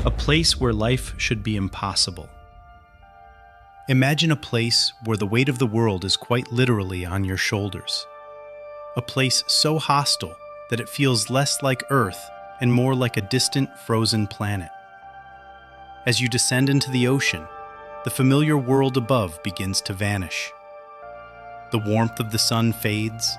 A place where life should be impossible. Imagine a place where the weight of the world is quite literally on your shoulders. A place so hostile that it feels less like Earth and more like a distant, frozen planet. As you descend into the ocean, the familiar world above begins to vanish. The warmth of the sun fades,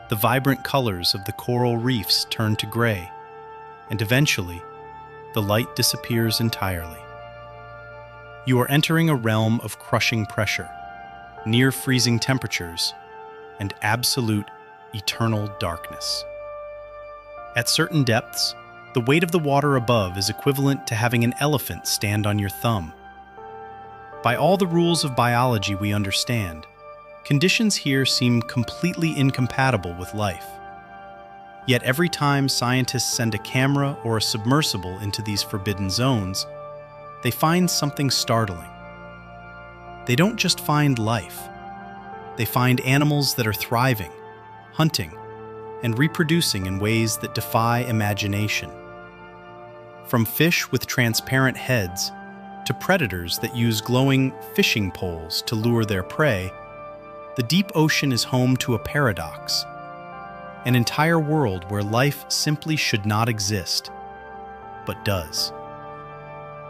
the vibrant colors of the coral reefs turn to gray, and eventually, the light disappears entirely. You are entering a realm of crushing pressure, near freezing temperatures, and absolute, eternal darkness. At certain depths, the weight of the water above is equivalent to having an elephant stand on your thumb. By all the rules of biology we understand, conditions here seem completely incompatible with life. Yet every time scientists send a camera or a submersible into these forbidden zones, they find something startling. They don't just find life. They find animals that are thriving, hunting, and reproducing in ways that defy imagination. From fish with transparent heads to predators that use glowing fishing poles to lure their prey, the deep ocean is home to a paradox. An entire world where life simply should not exist, but does.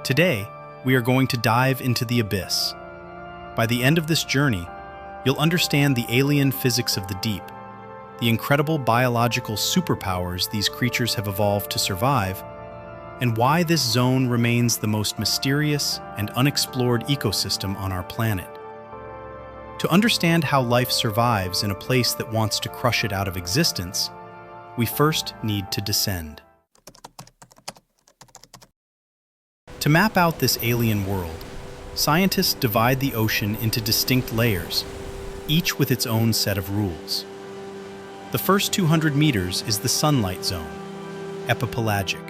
Today, we are going to dive into the abyss. By the end of this journey, you'll understand the alien physics of the deep, the incredible biological superpowers these creatures have evolved to survive, and why this zone remains the most mysterious and unexplored ecosystem on our planet. To understand how life survives in a place that wants to crush it out of existence, we first need to descend. To map out this alien world, scientists divide the ocean into distinct layers, each with its own set of rules. The first 200 meters is the sunlight zone, epipelagic.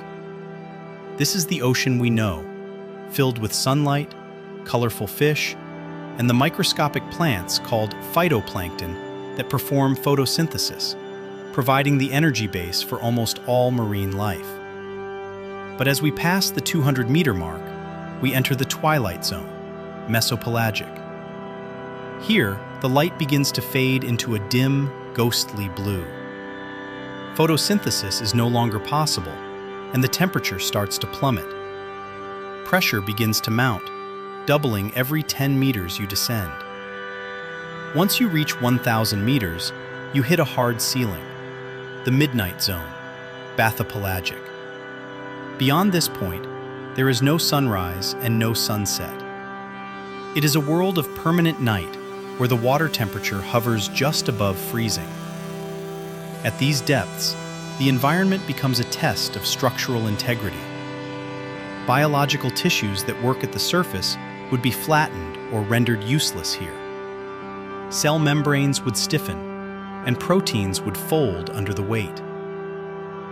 This is the ocean we know, filled with sunlight, colorful fish, and the microscopic plants called phytoplankton that perform photosynthesis, providing the energy base for almost all marine life. But as we pass the 200-meter mark, we enter the Twilight Zone, mesopelagic. Here, the light begins to fade into a dim, ghostly blue. Photosynthesis is no longer possible, and the temperature starts to plummet. Pressure begins to mount, doubling every 10 meters you descend. Once you reach 1,000 meters, you hit a hard ceiling, the midnight zone, bathypelagic. Beyond this point, there is no sunrise and no sunset. It is a world of permanent night where the water temperature hovers just above freezing. At these depths, the environment becomes a test of structural integrity. Biological tissues that work at the surface would be flattened or rendered useless here. Cell membranes would stiffen, and proteins would fold under the weight.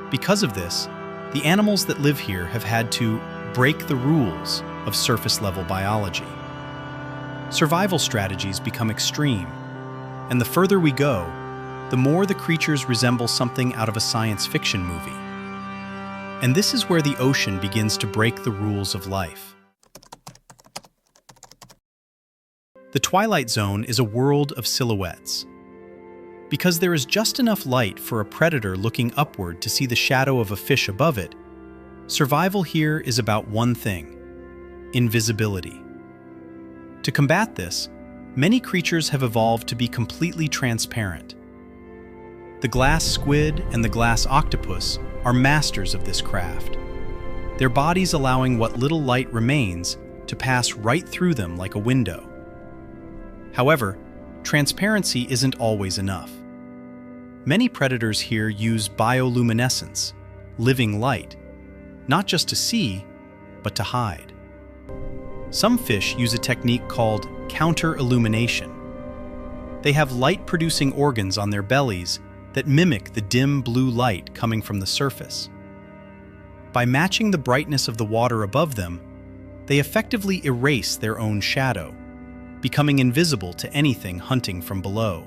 Because of this, the animals that live here have had to break the rules of surface-level biology. Survival strategies become extreme, and the further we go, the more the creatures resemble something out of a science fiction movie. And this is where the ocean begins to break the rules of life. The Twilight Zone is a world of silhouettes. Because there is just enough light for a predator looking upward to see the shadow of a fish above it, survival here is about one thing: invisibility. To combat this, many creatures have evolved to be completely transparent. The glass squid and the glass octopus are masters of this craft, their bodies allowing what little light remains to pass right through them like a window. However, transparency isn't always enough. Many predators here use bioluminescence, living light, not just to see, but to hide. Some fish use a technique called counter-illumination. They have light-producing organs on their bellies that mimic the dim blue light coming from the surface. By matching the brightness of the water above them, they effectively erase their own shadow, becoming invisible to anything hunting from below.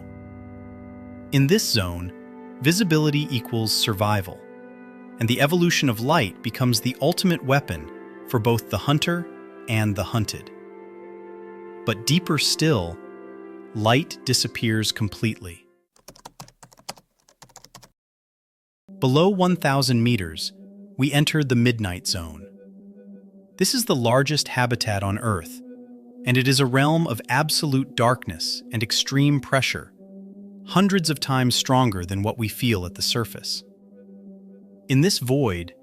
In this zone, visibility equals survival, and the evolution of light becomes the ultimate weapon for both the hunter and the hunted. But deeper still, light disappears completely. Below 1,000 meters, we enter the midnight zone. This is the largest habitat on Earth, and it is a realm of absolute darkness and extreme pressure, hundreds of times stronger than what we feel at the surface. In this void,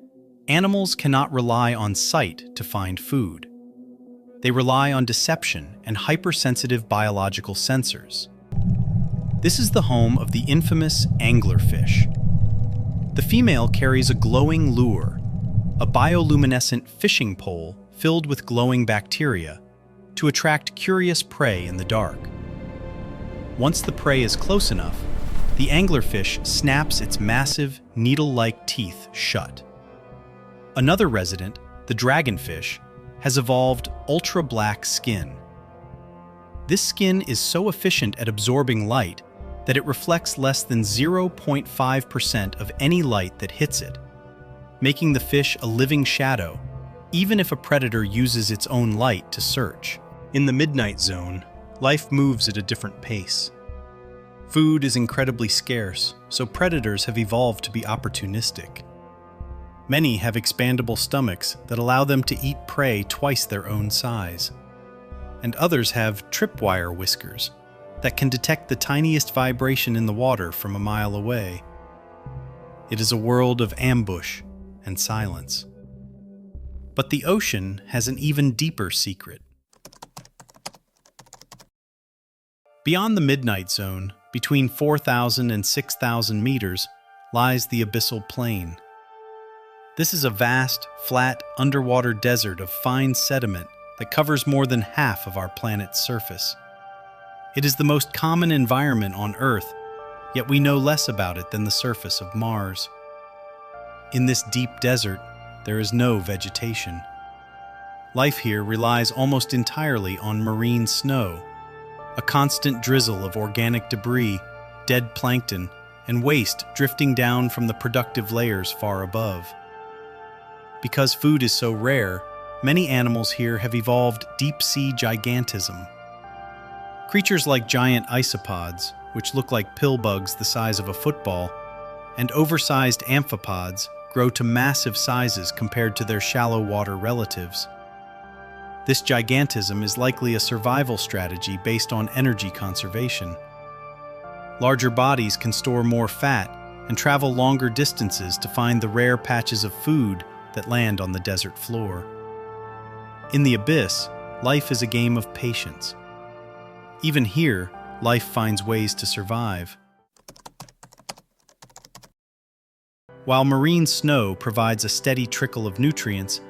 animals cannot rely on sight to find food. They rely on deception and hypersensitive biological sensors. This is the home of the infamous anglerfish. The female carries a glowing lure, a bioluminescent fishing pole filled with glowing bacteria, to attract curious prey in the dark. Once the prey is close enough, the anglerfish snaps its massive, needle-like teeth shut. Another resident, the dragonfish, has evolved ultra-black skin. This skin is so efficient at absorbing light that it reflects less than 0.5% of any light that hits it, making the fish a living shadow, even if a predator uses its own light to search. In the midnight zone, life moves at a different pace. Food is incredibly scarce, so predators have evolved to be opportunistic. Many have expandable stomachs that allow them to eat prey twice their own size. And others have tripwire whiskers that can detect the tiniest vibration in the water from a mile away. It is a world of ambush and silence. But the ocean has an even deeper secret. Beyond the midnight zone, between 4,000 and 6,000 meters, lies the Abyssal Plain. This is a vast, flat, underwater desert of fine sediment that covers more than half of our planet's surface. It is the most common environment on Earth, yet we know less about it than the surface of Mars. In this deep desert, there is no vegetation. Life here relies almost entirely on marine snow, a constant drizzle of organic debris, dead plankton, and waste drifting down from the productive layers far above. Because food is so rare, many animals here have evolved deep-sea gigantism. Creatures like giant isopods, which look like pill bugs the size of a football, and oversized amphipods grow to massive sizes compared to their shallow water relatives. This gigantism is likely a survival strategy based on energy conservation. Larger bodies can store more fat and travel longer distances to find the rare patches of food that land on the desert floor. In the abyss, life is a game of patience. Even here, life finds ways to survive. While marine snow provides a steady trickle of nutrients,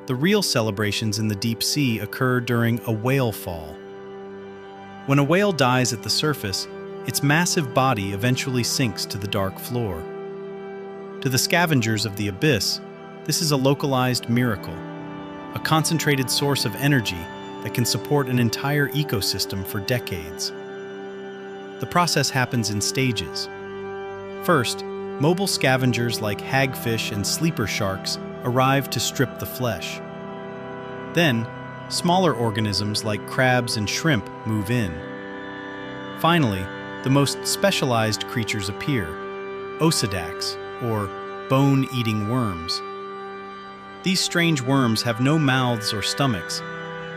the real celebrations in the deep sea occur during a whale fall. When a whale dies at the surface, its massive body eventually sinks to the dark floor. To the scavengers of the abyss, this is a localized miracle, a concentrated source of energy that can support an entire ecosystem for decades. The process happens in stages. First, mobile scavengers like hagfish and sleeper sharks arrive to strip the flesh. Then, smaller organisms like crabs and shrimp move in. Finally, the most specialized creatures appear, osedacs, or bone-eating worms. These strange worms have no mouths or stomachs.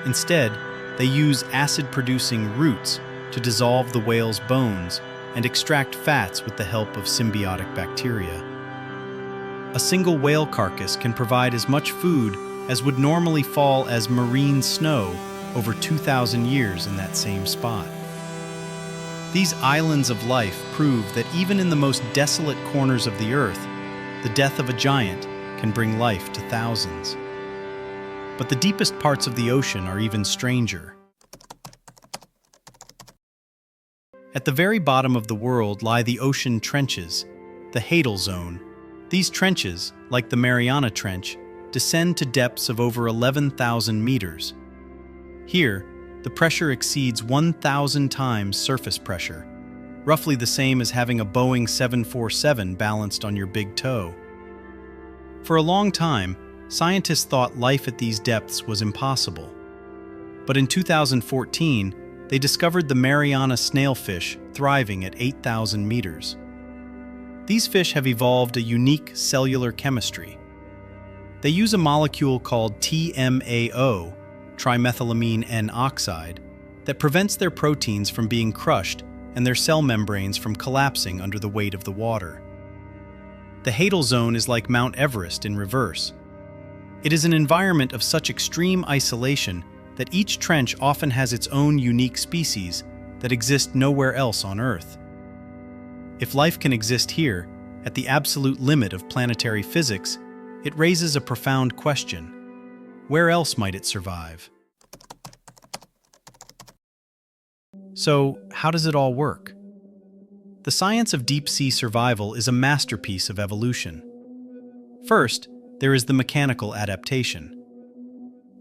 Instead, they use acid-producing roots to dissolve the whale's bones and extract fats with the help of symbiotic bacteria. A single whale carcass can provide as much food as would normally fall as marine snow over 2,000 years in that same spot. These islands of life prove that even in the most desolate corners of the earth, the death of a giant can bring life to thousands. But the deepest parts of the ocean are even stranger. At the very bottom of the world lie the ocean trenches, the Hadal Zone. These trenches, like the Mariana Trench, descend to depths of over 11,000 meters. Here, the pressure exceeds 1,000 times surface pressure, roughly the same as having a Boeing 747 balanced on your big toe. For a long time, scientists thought life at these depths was impossible. But in 2014, they discovered the Mariana snailfish thriving at 8,000 meters. These fish have evolved a unique cellular chemistry. They use a molecule called TMAO, trimethylamine N-oxide, that prevents their proteins from being crushed and their cell membranes from collapsing under the weight of the water. The Hadal zone is like Mount Everest in reverse. It is an environment of such extreme isolation that each trench often has its own unique species that exist nowhere else on Earth. If life can exist here, at the absolute limit of planetary physics, it raises a profound question. Where else might it survive? So, how does it all work? The science of deep-sea survival is a masterpiece of evolution. First, there is the mechanical adaptation.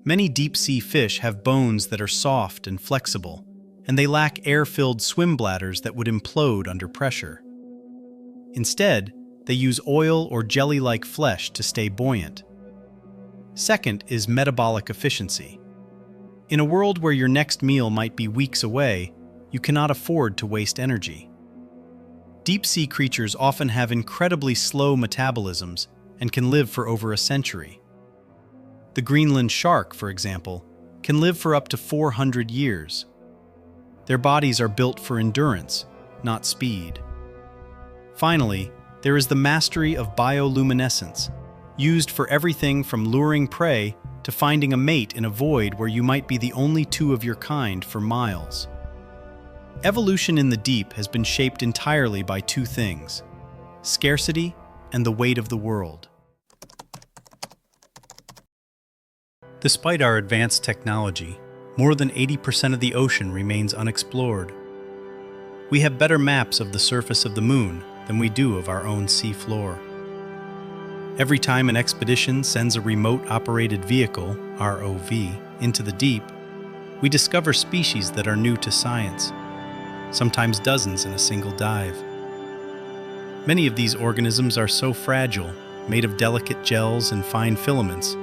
Many deep-sea fish have bones that are soft and flexible, and they lack air-filled swim bladders that would implode under pressure. Instead, they use oil or jelly-like flesh to stay buoyant. Second is metabolic efficiency. In a world where your next meal might be weeks away, you cannot afford to waste energy. Deep-sea creatures often have incredibly slow metabolisms and can live for over a century. The Greenland shark, for example, can live for up to 400 years. Their bodies are built for endurance, not speed. Finally, there is the mastery of bioluminescence, used for everything from luring prey to finding a mate in a void where you might be the only two of your kind for miles. Evolution in the deep has been shaped entirely by two things: scarcity and the weight of the world. Despite our advanced technology, more than 80% of the ocean remains unexplored. We have better maps of the surface of the moon than we do of our own sea floor. Every time an expedition sends a remote-operated vehicle, ROV, into the deep, we discover species that are new to science, sometimes dozens in a single dive. Many of these organisms are so fragile, made of delicate gels and fine filaments,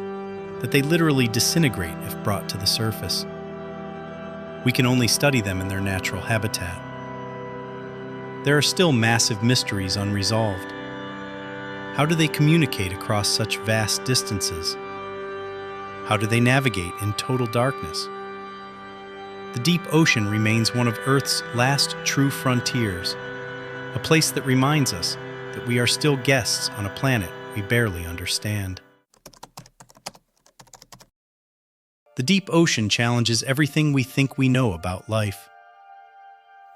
that they literally disintegrate if brought to the surface. We can only study them in their natural habitat. There are still massive mysteries unresolved. How do they communicate across such vast distances? How do they navigate in total darkness? The deep ocean remains one of Earth's last true frontiers, a place that reminds us that we are still guests on a planet we barely understand. The deep ocean challenges everything we think we know about life.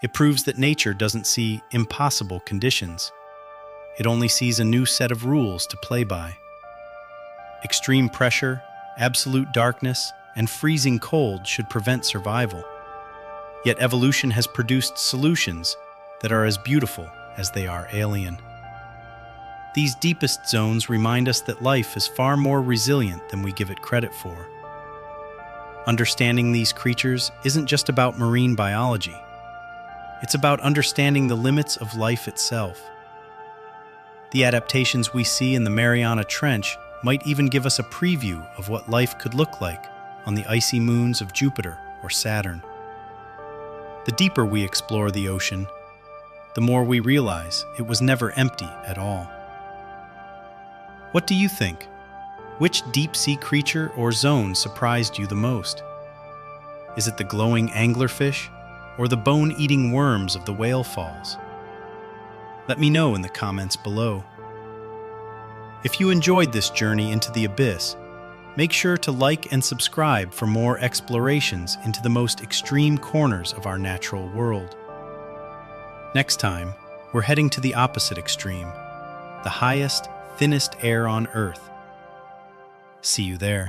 It proves that nature doesn't see impossible conditions. It only sees a new set of rules to play by. Extreme pressure, absolute darkness, and freezing cold should prevent survival. Yet evolution has produced solutions that are as beautiful as they are alien. These deepest zones remind us that life is far more resilient than we give it credit for. Understanding these creatures isn't just about marine biology. It's about understanding the limits of life itself. The adaptations we see in the Mariana Trench might even give us a preview of what life could look like on the icy moons of Jupiter or Saturn. The deeper we explore the ocean, the more we realize it was never empty at all. What do you think? Which deep-sea creature or zone surprised you the most? Is it the glowing anglerfish or the bone-eating worms of the whale falls? Let me know in the comments below. If you enjoyed this journey into the abyss, make sure to like and subscribe for more explorations into the most extreme corners of our natural world. Next time, we're heading to the opposite extreme, the highest, thinnest air on Earth. See you there.